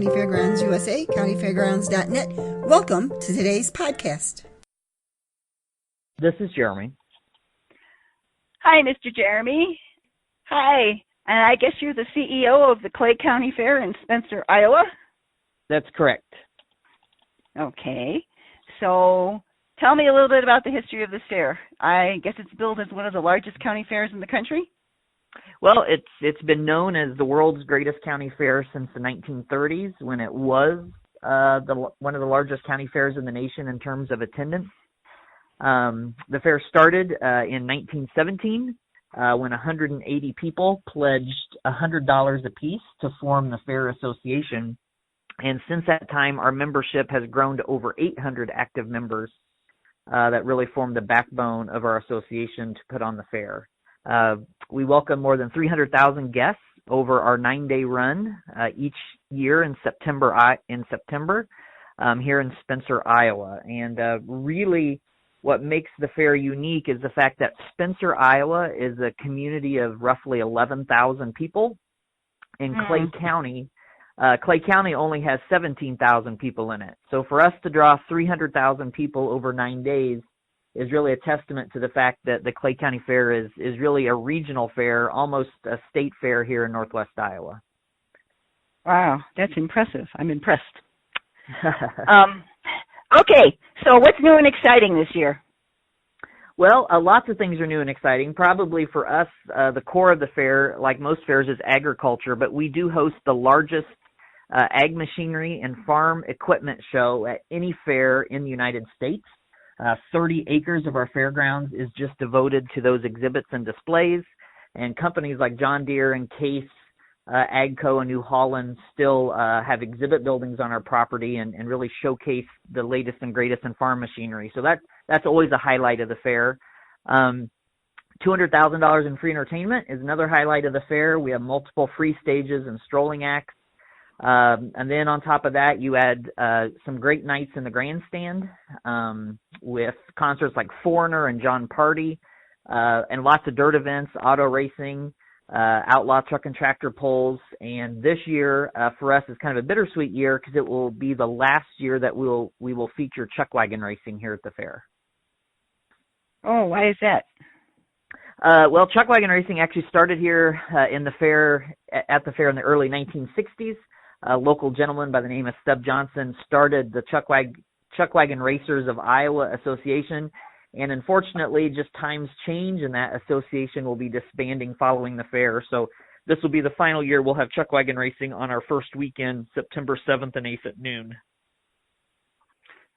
County Fairgrounds USA, countyfairgrounds.net. Welcome to today's podcast. This is Jeremy. Hi, Mr. Jeremy. Hi. And I guess you're the CEO of the Clay County Fair in Spencer, Iowa? That's correct. Okay. So tell me a little bit about the history of this fair. I guess it's billed as one of the largest county fairs in the country? Well, it's been known as the world's greatest county fair since the 1930s, when it was one of the largest county fairs in the nation in terms of attendance. The fair started in 1917 when 180 people pledged $100 apiece to form the Fair Association. And since that time, our membership has grown to over 800 active members that really form the backbone of our association to put on the fair. We welcome more than 300,000 guests over our 9-day run each year in September here in Spencer, Iowa. And really what makes the fair unique is the fact that Spencer, Iowa is a community of roughly 11,000 people. In Clay County only has 17,000 people in it. So for us to draw 300,000 people over 9 days is really a testament to the fact that the Clay County Fair is really a regional fair, almost a state fair here in Northwest Iowa. Wow, that's impressive. I'm impressed. Okay, so what's new and exciting this year? Well, lots of things are new and exciting. Probably for us, the core of the fair, like most fairs, is agriculture, but we do host the largest ag machinery and farm equipment show at any fair in the United States. 30 acres of our fairgrounds is just devoted to those exhibits and displays, and companies like John Deere and Case, Agco, and New Holland still have exhibit buildings on our property and really showcase the latest and greatest in farm machinery. So that's always a highlight of the fair. $200,000 in free entertainment is another highlight of the fair. We have multiple free stages and strolling acts. And then on top of that, you add some great nights in the grandstand with concerts like Foreigner and John Party, and lots of dirt events, auto racing, outlaw truck and tractor pulls. And this year for us is kind of a bittersweet year because it will be the last year that we will feature chuck wagon racing here at the fair. Oh, why is that? Well, chuck wagon racing actually started here at the fair in the early 1960s. A local gentleman by the name of Stub Johnson started the Chuck Wagon Racers of Iowa Association, and unfortunately just times change and that association will be disbanding following the fair. So this will be the final year we'll have chuck wagon racing on our first weekend, September 7th and 8th at noon.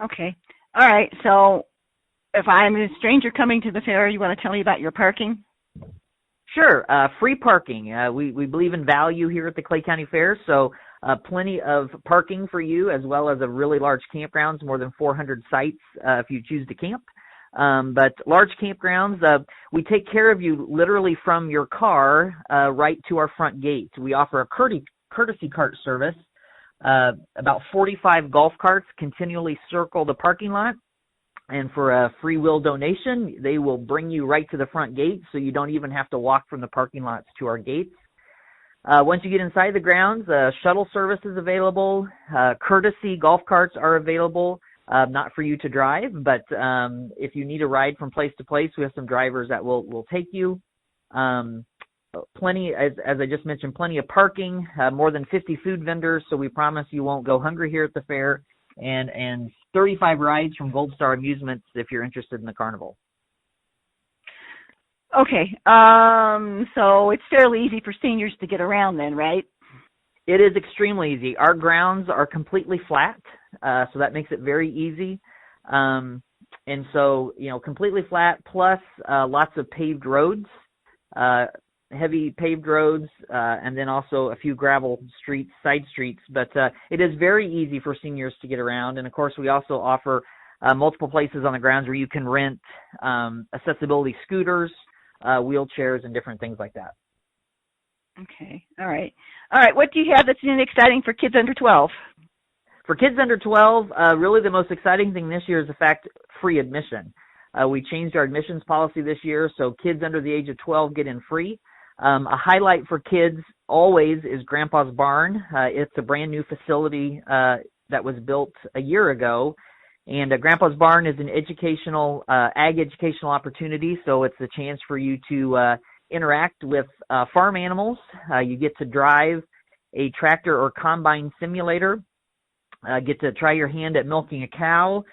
Okay. All right. So if I'm a stranger coming to the fair, you want to tell me about your parking? Sure. Free parking. We believe in value here at the Clay County Fair, so plenty of parking for you, as well as a really large campgrounds, more than 400 sites if you choose to camp. But large campgrounds, we take care of you literally from your car right to our front gate. We offer a courtesy cart service. About 45 golf carts continually circle the parking lot. And for a free will donation, they will bring you right to the front gate, so you don't even have to walk from the parking lots to our gates. Once you get inside the grounds, shuttle service is available. Courtesy golf carts are available, not for you to drive, but if you need a ride from place to place, we have some drivers that will take you. Plenty, as I just mentioned, plenty of parking, more than 50 food vendors, so we promise you won't go hungry here at the fair, and 35 rides from Gold Star Amusements if you're interested in the carnival. Okay, so it's fairly easy for seniors to get around then, right? It is extremely easy. Our grounds are completely flat, so that makes it very easy. And so, completely flat, plus lots of paved roads, heavy paved roads, and then also a few gravel streets, side streets. But it is very easy for seniors to get around. And, of course, we also offer multiple places on the grounds where you can rent accessibility scooters, wheelchairs, and different things like that. Okay. All right. What do you have that's new and exciting for kids under 12? For kids under 12, really the most exciting thing this year is the fact free admission. We changed our admissions policy this year, so kids under the age of 12 get in free. A highlight for kids always is Grandpa's Barn. It's a brand new facility that was built a year ago. And Grandpa's Barn is an ag educational opportunity, so it's a chance for you to interact with farm animals. You get to drive a tractor or combine simulator, get to try your hand at milking a cow.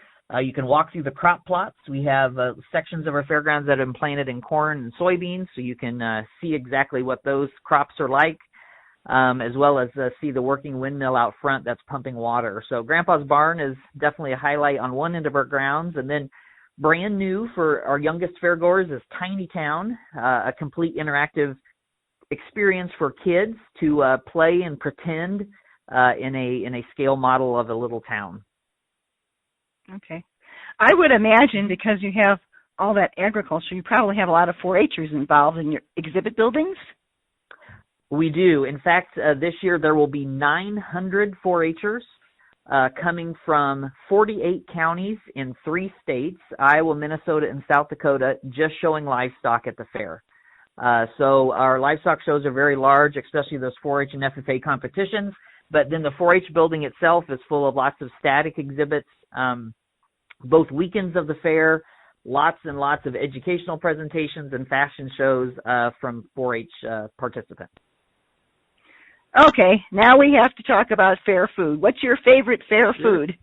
You can walk through the crop plots. We have sections of our fairgrounds that have been planted in corn and soybeans, so you can see exactly what those crops are like, as well as see the working windmill out front that's pumping water. So Grandpa's Barn is definitely a highlight on one end of our grounds. And then brand new for our youngest fairgoers is Tiny Town, a complete interactive experience for kids to play and pretend in a scale model of a little town. Okay. I would imagine because you have all that agriculture, you probably have a lot of 4-H'ers involved in your exhibit buildings? We do. In fact, this year there will be 900 4-H'ers coming from 48 counties in 3 states, Iowa, Minnesota, and South Dakota, just showing livestock at the fair. So our livestock shows are very large, especially those 4-H and FFA competitions. But then the 4-H building itself is full of lots of static exhibits, both weekends of the fair, lots and lots of educational presentations and fashion shows from 4-H participants. Okay, now we have to talk about fair food. What's your favorite fair food?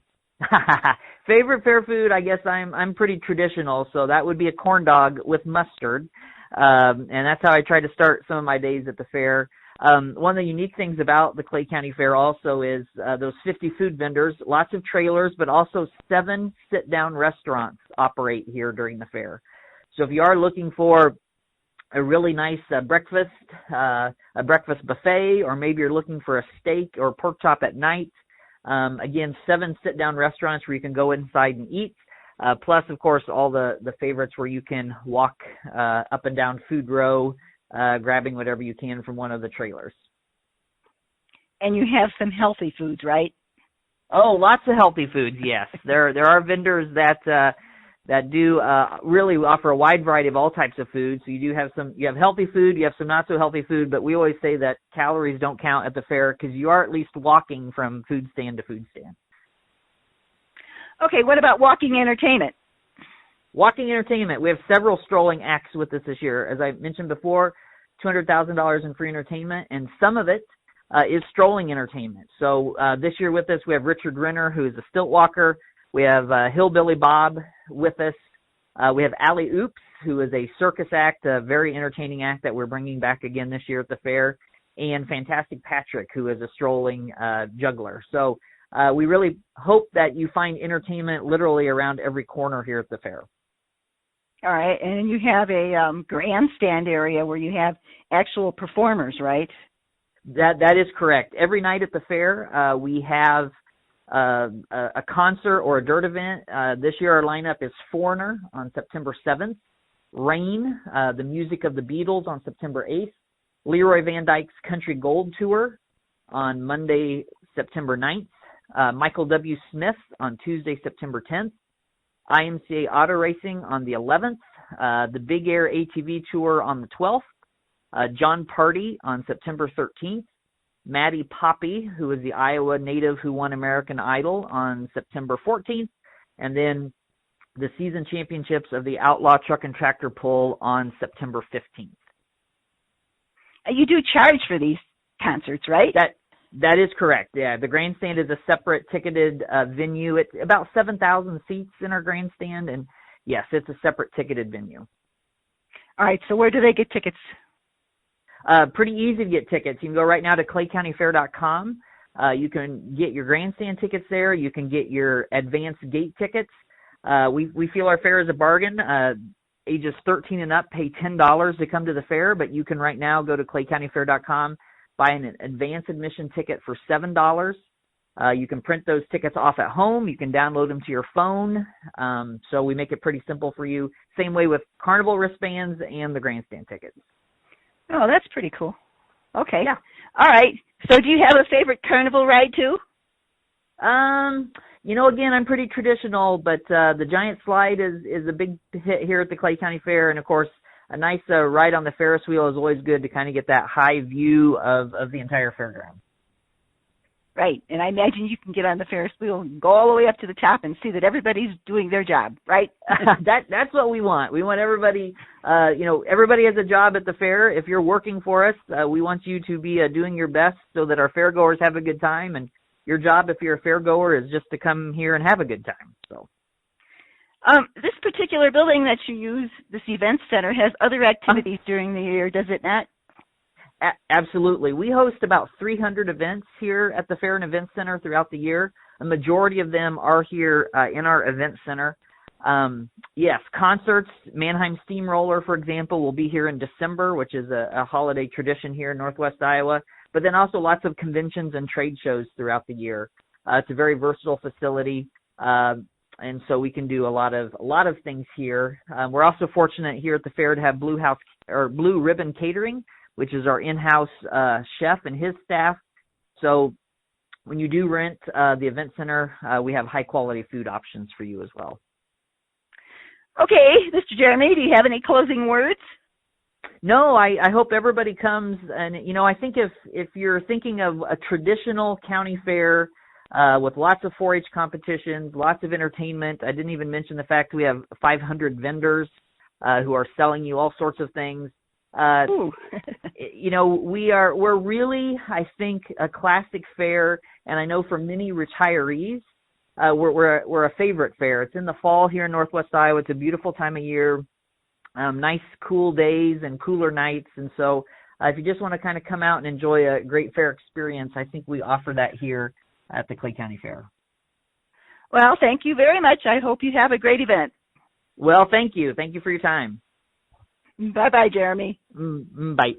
Favorite fair food, I guess I'm pretty traditional, so that would be a corn dog with mustard. And that's how I try to start some of my days at the fair. One of the unique things about the Clay County Fair also is those 50 food vendors, lots of trailers, but also 7 sit-down restaurants operate here during the fair. So if you are looking for a really nice breakfast, a breakfast buffet, or maybe you're looking for a steak or pork chop at night, again, 7 sit-down restaurants where you can go inside and eat. Plus, of course, all the favorites where you can walk up and down food row, grabbing whatever you can from one of the trailers. And you have some healthy foods, right? Oh, lots of healthy foods, yes. There are vendors that do really offer a wide variety of all types of food. So you have healthy food, you have some not so healthy food, but we always say that calories don't count at the fair because you are at least walking from food stand to food stand. Okay, what about walking entertainment? Walking entertainment. We have several strolling acts with us this year. As I mentioned before, $200,000 in free entertainment, and some of it is strolling entertainment. So this year with us, we have Richard Renner, who is a stilt walker. We have Hillbilly Bob with us. We have Alley Oops, who is a circus act, a very entertaining act that we're bringing back again this year at the fair, and Fantastic Patrick, who is a strolling juggler. So we really hope that you find entertainment literally around every corner here at the fair. All right, and you have a grandstand area where you have actual performers, right? That is correct. Every night at the fair, we have a concert or a dirt event. This year our lineup is Foreigner on September 7th, Rain, the music of the Beatles on September 8th, Leroy Van Dyke's Country Gold Tour on Monday, September 9th, Michael W. Smith on Tuesday, September 10th, IMCA Auto Racing on the 11th, the Big Air ATV Tour on the 12th, John Party on September 13th, Maddie Poppy, who is the Iowa native who won American Idol, on September 14th, and then the season championships of the Outlaw Truck and Tractor Pull on September 15th. You do charge for these concerts, right? That is correct. Yeah, the grandstand is a separate ticketed venue. It's about 7,000 seats in our grandstand, and yes, it's a separate ticketed venue. All right, so where do they get tickets? Pretty easy to get tickets. You can go right now to claycountyfair.com. You can get your grandstand tickets there. You can get your advanced gate tickets. We feel our fair is a bargain. Ages 13 and up pay $10 to come to the fair, but you can right now go to claycountyfair.com, buy an advance admission ticket for $7. You can print those tickets off at home. You can download them to your phone. So we make it pretty simple for you. Same way with carnival wristbands and the grandstand tickets. Oh, that's pretty cool. Okay. Yeah. All right. So do you have a favorite carnival ride too? Again, I'm pretty traditional, but the giant slide is a big hit here at the Clay County Fair. And of course, a nice ride on the Ferris wheel is always good to kind of get that high view of the entire fairground. Right, and I imagine you can get on the Ferris wheel and go all the way up to the top and see that everybody's doing their job, right? That's what we want. We want everybody, everybody has a job at the fair. If you're working for us, we want you to be doing your best so that our fairgoers have a good time. And your job, if you're a fairgoer, is just to come here and have a good time. So, this particular building that you use, this event center, has other activities during the year, does it not? Absolutely. We host about 300 events here at the Fair and Event Center throughout the year. A majority of them are here in our event center. Yes, concerts. Mannheim Steamroller, for example, will be here in December, which is a holiday tradition here in Northwest Iowa. But then also lots of conventions and trade shows throughout the year. It's a very versatile facility, and so we can do a lot of things here. We're also fortunate here at the fair to have Blue Ribbon Catering, which is our in-house chef and his staff. So when you do rent the event center, we have high-quality food options for you as well. Okay, Mr. Jeremy, do you have any closing words? No, I hope everybody comes. And, I think if you're thinking of a traditional county fair with lots of 4-H competitions, lots of entertainment, I didn't even mention the fact we have 500 vendors who are selling you all sorts of things. We're really, I think, a classic fair, and I know for many retirees, we're a favorite fair. It's in the fall here in Northwest Iowa. It's a beautiful time of year, nice cool days and cooler nights, and so if you just want to kind of come out and enjoy a great fair experience, I think we offer that here at the Clay County Fair. Well, thank you very much. I hope you have a great event. Well, thank you. Thank you for your time. Bye-bye, Jeremy. Bye.